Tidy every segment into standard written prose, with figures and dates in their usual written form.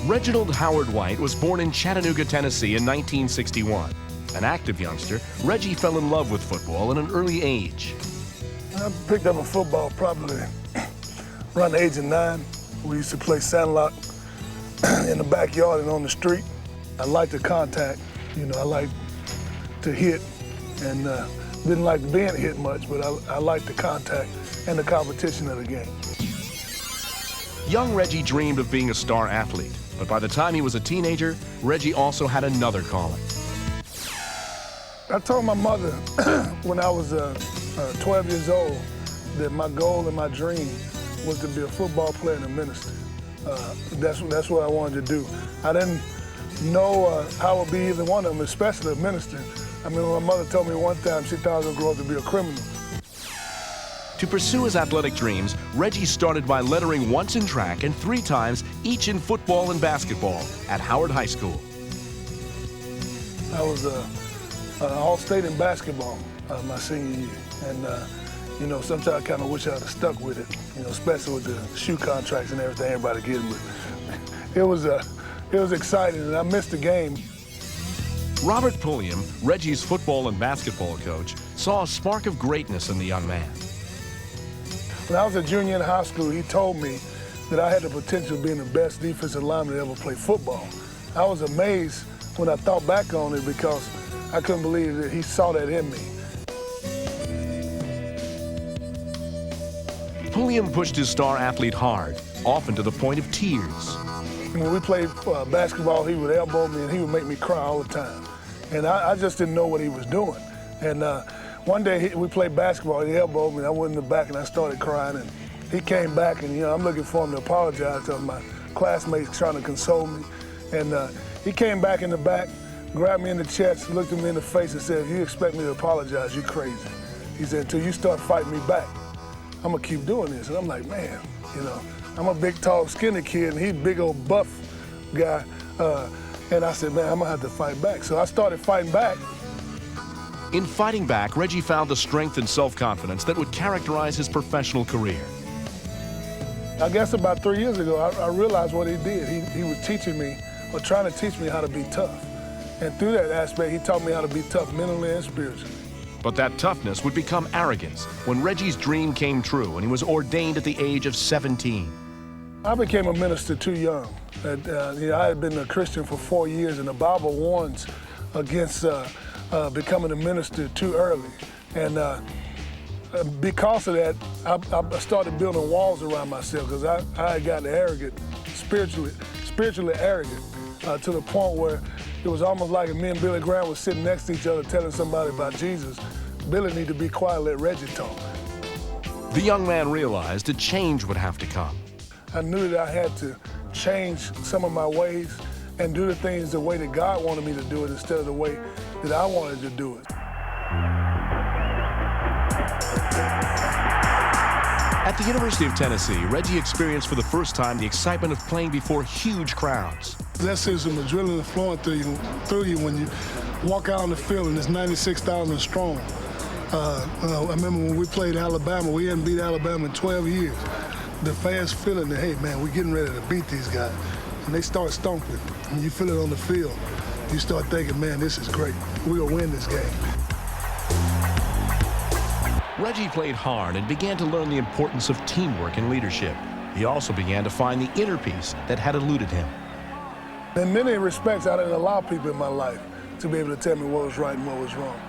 Reginald Howard White was born in Chattanooga, Tennessee in 1961. An active youngster, Reggie fell in love with football at an early age. I picked up a football probably around the age of 9. We used to play sandlot in the backyard and on the street. I liked the contact, I liked to hit, and didn't like being hit much, but I liked the contact and the competition of the game. Young Reggie dreamed of being a star athlete, but by the time he was a teenager, Reggie also had another calling. I told my mother when I was 12 years old that my goal and my dream was to be a football player and a minister. That's what I wanted to do. I didn't know how I would be either one of them, especially a minister. I mean, my mother told me one time she thought I was going to grow up to be a criminal. To pursue his athletic dreams, Reggie started by lettering once in track and 3 times each in football and basketball at Howard High School. I was all-state in basketball my senior year, and sometimes I kind of wish I had stuck with it, especially with the shoe contracts and everything everybody getting. But it was exciting, and I missed the game. Robert Pulliam, Reggie's football and basketball coach, saw a spark of greatness in the young man. When I was a junior in high school, he told me that I had the potential of being the best defensive lineman to ever play football. I was amazed when I thought back on it because I couldn't believe that he saw that in me. Pulliam pushed his star athlete hard, often to the point of tears. When we played basketball, he would elbow me and he would make me cry all the time. And I just didn't know what he was doing. And one day we played basketball, he elbowed me, and I went in the back and I started crying. And he came back, and I'm looking for him to apologize to my classmates trying to console me. And he came back in the back, grabbed me in the chest, looked at me in the face and said, "If you expect me to apologize, you're crazy." He said, "Until you start fighting me back, I'm gonna keep doing this." And I'm like, man, I'm a big, tall, skinny kid, and he's a big old buff guy. And I said, man, I'm gonna have to fight back. So I started fighting back. In fighting back, Reggie found the strength and self-confidence that would characterize his professional career. I guess about 3 years ago, I realized what he did. He was teaching me, or trying to teach me how to be tough. And through that aspect, he taught me how to be tough mentally and spiritually. But that toughness would become arrogance when Reggie's dream came true and he was ordained at the age of 17. I became a minister too young. I had been a Christian for 4 years, and the Bible warns against becoming a minister too early. And because of that, I started building walls around myself because I had gotten arrogant, spiritually arrogant, to the point where it was almost like if me and Billy Graham was sitting next to each other telling somebody about Jesus. Billy needed to be quiet and let Reggie talk. The young man realized a change would have to come. I knew that I had to change some of my ways and do the things the way that God wanted me to do it instead of the way that I wanted to do it. At the University of Tennessee, Reggie experienced for the first time the excitement of playing before huge crowds. That sends some adrenaline flowing through you when you walk out on the field and it's 96,000 strong. I remember when we played Alabama, we hadn't beat Alabama in 12 years. The fans feeling that, hey man, we're getting ready to beat these guys. And they start stomping, and you feel it on the field. You start thinking, man, this is great. We're gonna win this game. Reggie played hard and began to learn the importance of teamwork and leadership. He also began to find the inner peace that had eluded him. In many respects, I didn't allow people in my life to be able to tell me what was right and what was wrong.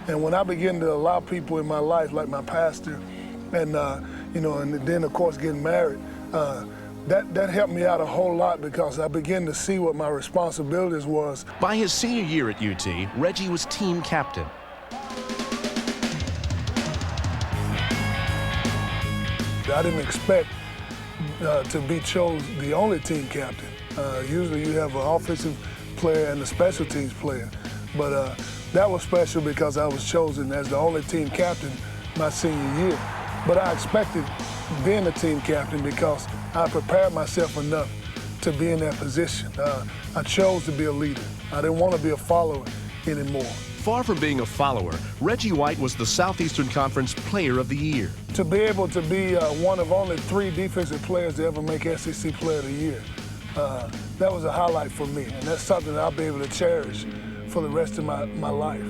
And when I began to allow people in my life, like my pastor, and and then of course getting married, that helped me out a whole lot because I began to see what my responsibilities was. By his senior year at UT, Reggie was team captain. I didn't expect to be chosen the only team captain. Usually you have an offensive player and a special teams player. But that was special because I was chosen as the only team captain my senior year. But I expected being a team captain because I prepared myself enough to be in that position. I chose to be a leader. I didn't want to be a follower anymore. Far from being a follower, Reggie White was the Southeastern Conference Player of the Year. To be able to be one of only 3 defensive players to ever make SEC Player of the Year that was a highlight for me, and that's something that I'll be able to cherish for the rest of my life.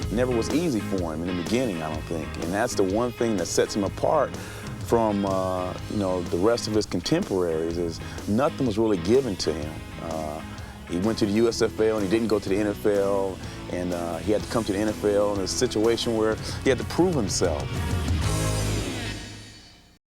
It never was easy for him in the beginning, I don't think, and that's the one thing that sets him apart from the rest of his contemporaries is nothing was really given to him. He went to the USFL and he didn't go to the NFL, and he had to come to the NFL in a situation where he had to prove himself.